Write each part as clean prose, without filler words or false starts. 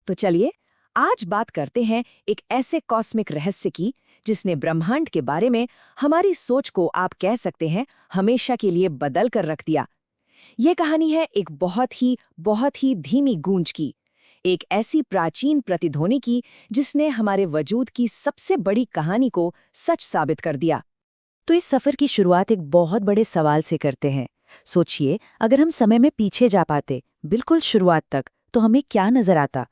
तो चलिए आज बात करते हैं एक ऐसे कॉस्मिक रहस्य की जिसने ब्रह्मांड के बारे में हमारी सोच को आप कह सकते हैं हमेशा के लिए बदल कर रख दिया। ये कहानी है एक बहुत ही धीमी गूंज की, एक ऐसी प्राचीन प्रतिध्वनि की जिसने हमारे वजूद की सबसे बड़ी कहानी को सच साबित कर दिया। तो इस सफर की शुरुआत एक बहुत बड़े सवाल से करते हैं। सोचिए, अगर हम समय में पीछे जा पाते, बिल्कुल शुरुआत तक, तो हमें क्या नजर आता?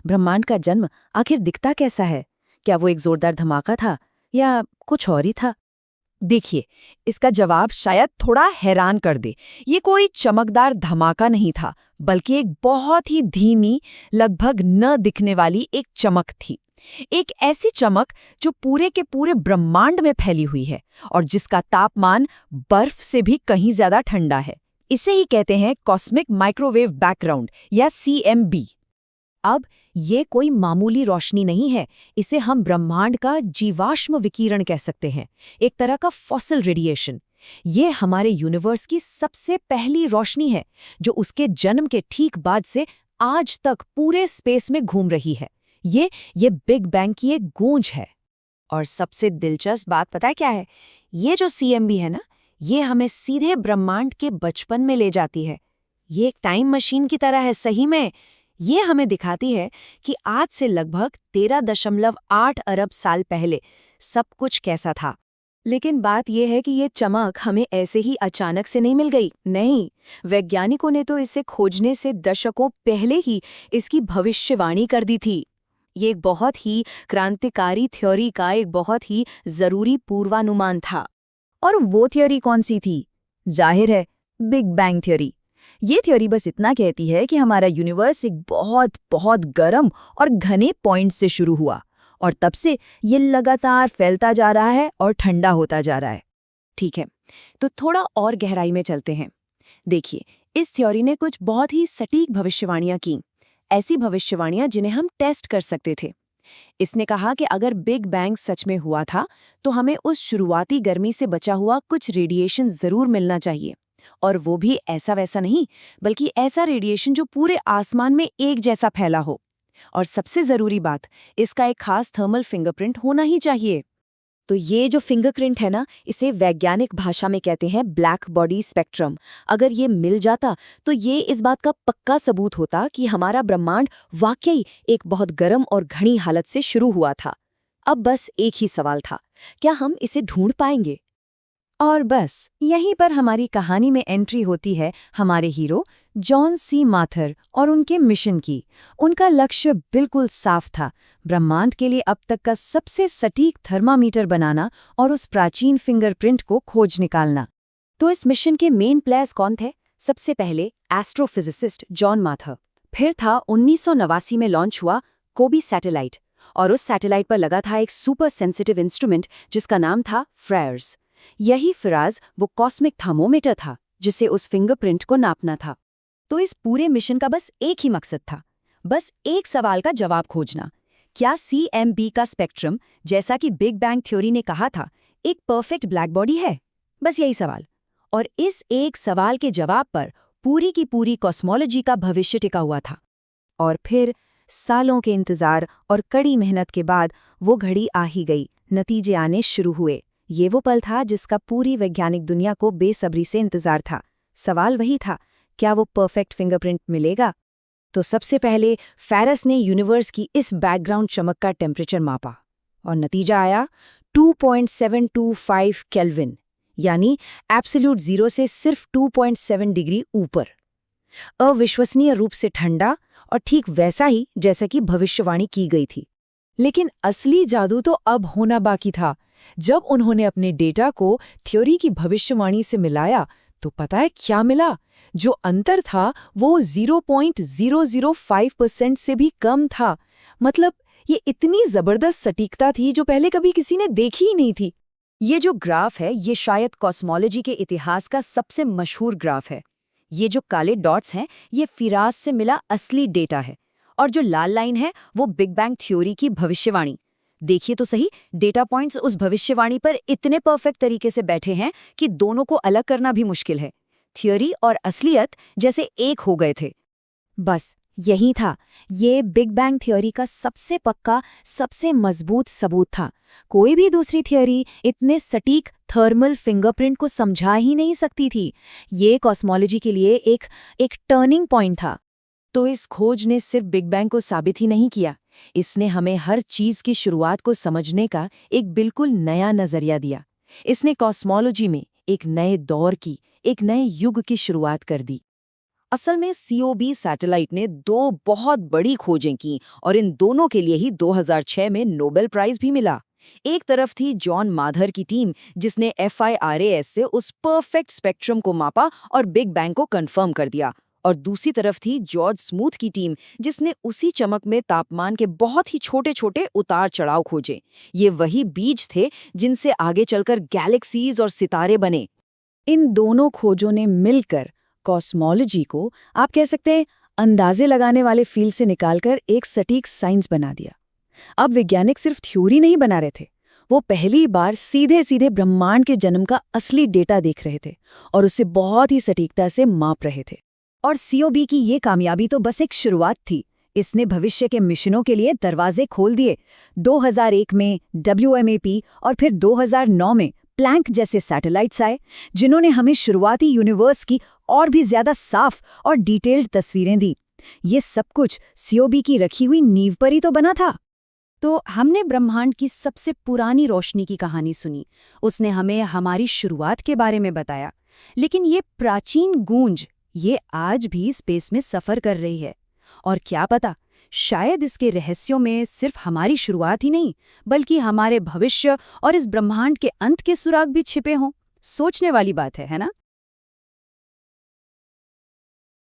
ब्रह्मांड का जन्म आखिर दिखता कैसा है? क्या वो एक जोरदार धमाका था या कुछ और ही था? देखिए, इसका जवाब शायद थोड़ा हैरान कर दे। ये कोई चमकदार धमाका नहीं था, बल्कि एक बहुत ही धीमी, लगभग न दिखने वाली एक चमक थी। एक ऐसी चमक जो पूरे के पूरे ब्रह्मांड में फैली हुई है और जिसका तापमान बर्फ से भी कहीं ज्यादा ठंडा है। इसे ही कहते हैं कॉस्मिक माइक्रोवेव बैकग्राउंड या CMB। अब ये कोई मामूली रोशनी नहीं है, इसे हम ब्रह्मांड का जीवाश्म विकिरण कह सकते हैं, एक तरह का फॉसिल रेडिएशन। ये हमारे यूनिवर्स की सबसे पहली रोशनी है जो उसके जन्म के ठीक बाद से आज तक पूरे स्पेस में घूम रही है। ये बिग बैंग की एक गूंज है। और सबसे दिलचस्प बात पता है क्या है? ये जो CMB है ना, ये हमें सीधे ब्रह्मांड के बचपन में ले जाती है। ये एक टाइम मशीन की तरह है सही में। ये हमें दिखाती है कि आज से लगभग 13.8 अरब साल पहले सब कुछ कैसा था। लेकिन बात यह है कि ये चमक हमें ऐसे ही अचानक से नहीं मिल गई। नहीं, वैज्ञानिकों ने तो इसे खोजने से दशकों पहले ही इसकी भविष्यवाणी कर दी थी। ये एक बहुत ही क्रांतिकारी थ्योरी का एक बहुत ही जरूरी पूर्वानुमान था। और वो थ्योरी कौन सी थी? जाहिर है, बिग बैंग थ्योरी। ये थ्योरी बस इतना कहती है कि हमारा यूनिवर्स एक बहुत गर्म और घने पॉइंट से शुरू हुआ और तब से ये लगातार फैलता जा रहा है और ठंडा होता जा रहा है। ठीक है, तो थोड़ा और गहराई में चलते हैं। देखिए, इस थ्योरी ने कुछ बहुत ही सटीक भविष्यवाणियां की, ऐसी भविष्यवाणियां जिन्हें हम टेस्ट कर सकते थे। इसने कहा कि अगर बिग बैंग सच में हुआ था तो हमें उस शुरुआती गर्मी से बचा हुआ कुछ रेडिएशन जरूर मिलना चाहिए, और वो भी ऐसा वैसा नहीं, बल्कि ऐसा रेडिएशन जो पूरे आसमान में एक जैसा फैला हो। और सबसे जरूरी बात, इसका एक खास थर्मल फिंगरप्रिंट होना ही चाहिए। तो ये जो फिंगरप्रिंट है ना, इसे वैज्ञानिक भाषा में कहते हैं ब्लैक बॉडी स्पेक्ट्रम। अगर ये मिल जाता तो ये इस बात का पक्का सबूत होता कि हमारा ब्रह्मांड वाकई एक बहुत गर्म और घनी हालत से शुरू हुआ था। अब बस एक ही सवाल था, क्या हम इसे ढूंढ पाएंगे? और बस यहीं पर हमारी कहानी में एंट्री होती है हमारे हीरो जॉन सी माथर और उनके मिशन की। उनका लक्ष्य बिल्कुल साफ था, ब्रह्मांड के लिए अब तक का सबसे सटीक थर्मामीटर बनाना और उस प्राचीन फिंगरप्रिंट को खोज निकालना। तो इस मिशन के मेन प्लेयर्स कौन थे? सबसे पहले एस्ट्रोफिजिसिस्ट जॉन माथर, फिर था 1989 में लॉन्च हुआ कोबी सैटेलाइट, और उस सैटेलाइट पर लगा था एक सुपर सेंसिटिव इंस्ट्रूमेंट जिसका नाम था फ्रेयर्स। यही फिराज वो कॉस्मिक थर्मोमीटर था जिसे उस फिंगरप्रिंट को नापना था। तो इस पूरे मिशन का बस एक ही मकसद था, बस एक सवाल का जवाब खोजना। क्या CMB का स्पेक्ट्रम, जैसा कि बिग बैंग थ्योरी ने कहा था, एक परफेक्ट ब्लैक बॉडी है? बस यही सवाल। और इस एक सवाल के जवाब पर पूरी की पूरी कॉस्मोलॉजी का भविष्य टिका हुआ था। और फिर सालों के इंतजार और कड़ी मेहनत के बाद वो घड़ी आ ही गई, नतीजे आने शुरू हुए। ये वो पल था जिसका पूरी वैज्ञानिक दुनिया को बेसब्री से इंतजार था। सवाल वही था, क्या वो परफेक्ट फिंगरप्रिंट मिलेगा? तो सबसे पहले फेरस ने यूनिवर्स की इस बैकग्राउंड चमक का टेम्परेचर मापा और नतीजा आया 2.725 केल्विन, यानी एब्सोल्यूट जीरो से सिर्फ 2.7 डिग्री ऊपर। अविश्वसनीय रूप से ठंडा और ठीक वैसा ही जैसा कि भविष्यवाणी की गई थी। लेकिन असली जादू तो अब होना बाकी था। जब उन्होंने अपने डेटा को थ्योरी की भविष्यवाणी से मिलाया तो पता है क्या मिला? जो अंतर था वो 0.005% से भी कम था। मतलब ये इतनी जबरदस्त सटीकता थी जो पहले कभी किसी ने देखी ही नहीं थी। ये जो ग्राफ है, ये शायद कॉस्मोलॉजी के इतिहास का सबसे मशहूर ग्राफ है। ये जो काले डॉट्स हैं, ये फिराज से मिला असली डेटा है, और जो लाल लाइन है वो बिग बैंग थ्योरी की भविष्यवाणी। देखिए तो सही, डेटा पॉइंट्स उस भविष्यवाणी पर इतने परफेक्ट तरीके से बैठे हैं कि दोनों को अलग करना भी मुश्किल है। थ्योरी और असलियत जैसे एक हो गए थे। बस यही था, ये बिग बैंग थ्योरी का सबसे पक्का, सबसे मजबूत सबूत था। कोई भी दूसरी थ्योरी इतने सटीक थर्मल फिंगरप्रिंट को समझा ही नहीं सकती थी। ये कॉस्मोलॉजी के लिए एक टर्निंग पॉइंट था। तो इस खोज ने सिर्फ बिग बैंग को साबित ही नहीं किया, इसने हमें हर चीज की शुरुआत को समझने का एक बिल्कुल नया नजरिया दिया। इसने कॉस्मोलॉजी में एक नए दौर की, एक नए युग की शुरुआत कर दी। असल में COB सैटेलाइट ने दो बहुत बड़ी खोजें की और इन दोनों के लिए ही 2006 में नोबेल प्राइज भी मिला। एक तरफ थी जॉन माधर की टीम, जिसने FIRAS से उस परफेक्ट स्पेक्ट्रम को मापा और बिग बैंग को कंफर्म कर दिया। और दूसरी तरफ थी जॉर्ज स्मूथ की टीम, जिसने उसी चमक में तापमान के बहुत ही छोटे छोटे उतार चढ़ाव खोजे। ये वही बीज थे जिनसे आगे चलकर गैलेक्सीज और सितारे बने। इन दोनों खोजों ने मिलकर कॉस्मोलॉजी को, आप कह सकते हैं, अंदाजे लगाने वाले फील्ड से निकालकर एक सटीक साइंस बना दिया। अब वैज्ञानिक सिर्फ थ्योरी नहीं बना रहे थे, वो पहली बार सीधे सीधे ब्रह्मांड के जन्म का असली डेटा देख रहे थे और उसे बहुत ही सटीकता से माप रहे थे। और COB की ये कामयाबी तो बस एक शुरुआत थी। इसने भविष्य के मिशनों के लिए दरवाजे खोल दिए। 2001 में WMAP और फिर 2009 में प्लैंक जैसे सैटेलाइट्स आए, जिन्होंने हमें शुरुआती यूनिवर्स की और भी ज्यादा साफ और डिटेल्ड तस्वीरें दी। ये सब कुछ COB की रखी हुई नींव पर ही तो बना था। तो हमने ब्रह्मांड की सबसे पुरानी रोशनी की कहानी सुनी, उसने हमें हमारी शुरुआत के बारे में बताया। लेकिन ये प्राचीन गूंज, ये आज भी स्पेस में सफर कर रही है। और क्या पता, शायद इसके रहस्यों में सिर्फ हमारी शुरुआत ही नहीं, बल्कि हमारे भविष्य और इस ब्रह्मांड के अंत के सुराग भी छिपे हों। सोचने वाली बात है ना?